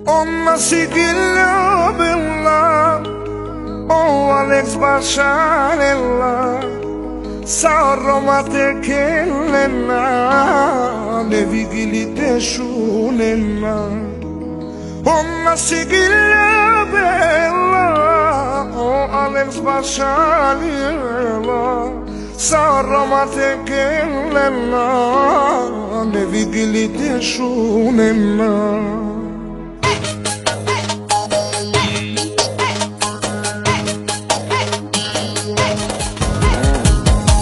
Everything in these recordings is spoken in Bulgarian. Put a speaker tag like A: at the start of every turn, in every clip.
A: Ona si gilla bella, o Alex Basharella, sa Roma te kellena, ne vigili te shunena. Ona si gilla bella, o Alex Basharella, sa Roma te kellena, ne vigili te shunena.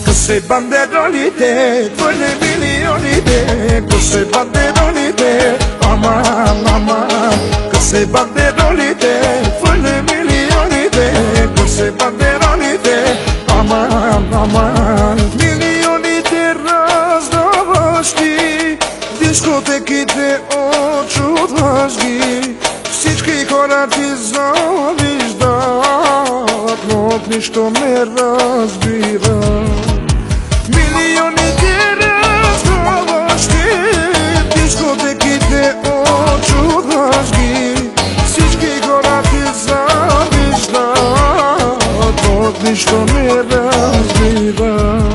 A: Queste banderolite, quelle milioni, queste banderolite, mamma, queste banderolite, quelle milioni, queste banderolite, mamma, milioni di разновости, дискотеките очудващи, всички хора ти завиждат, но от нищо не разбират. Милионите разговащи, дискотеките очудващи, всички хора ти завиждат, от нищо не разбират.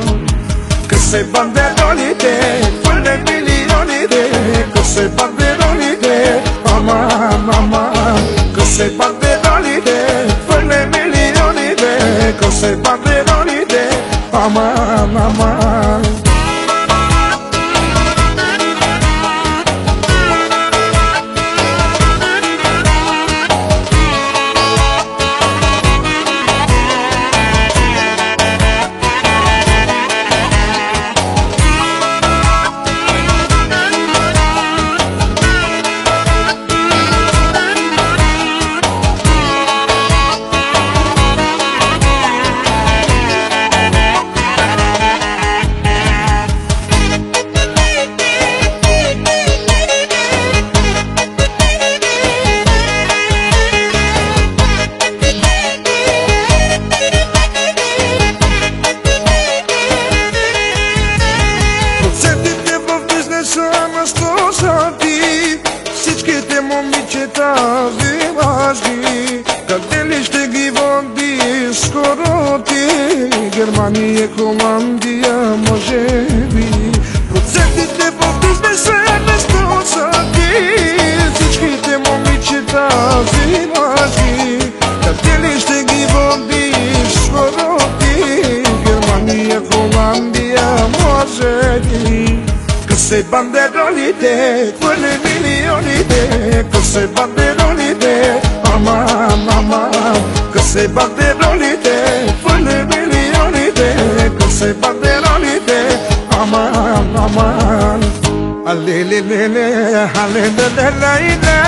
A: Късе бандеролите, хвърля милионите, късе бандеролите, мама, късе бандеролите, хвърля милионите, късе бандеролите, mama. Всичките момичета важни, къде ли ще ги води скоро ти? Германия, Холандия, може би. Процентите в бизнеса место са ти. Всичките момичета важни, къде ли ще ги води скоро ти? Германия, Холандия, може би. Късе бандеролите, хвърля милионите, късе бандеролите, мама, късе бандеролите, хвърля милионите, късе бандеролите, мама. Алелелеле, алелелеле,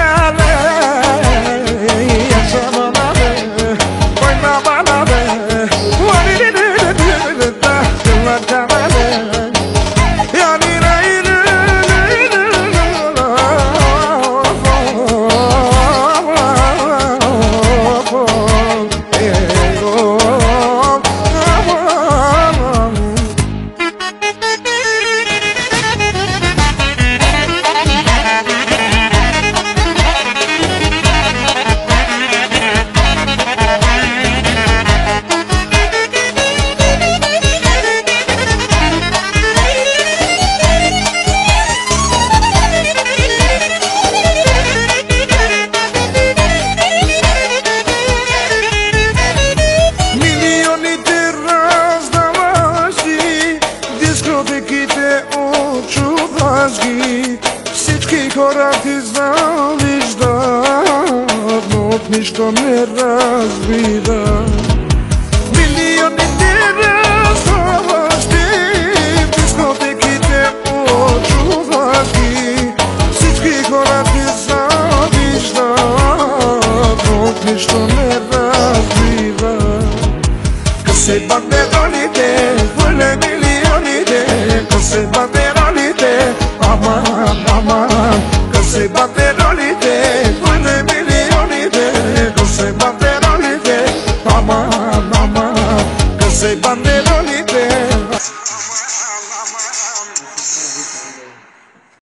A: всички хора ти завиждат, но от нищо не разбират.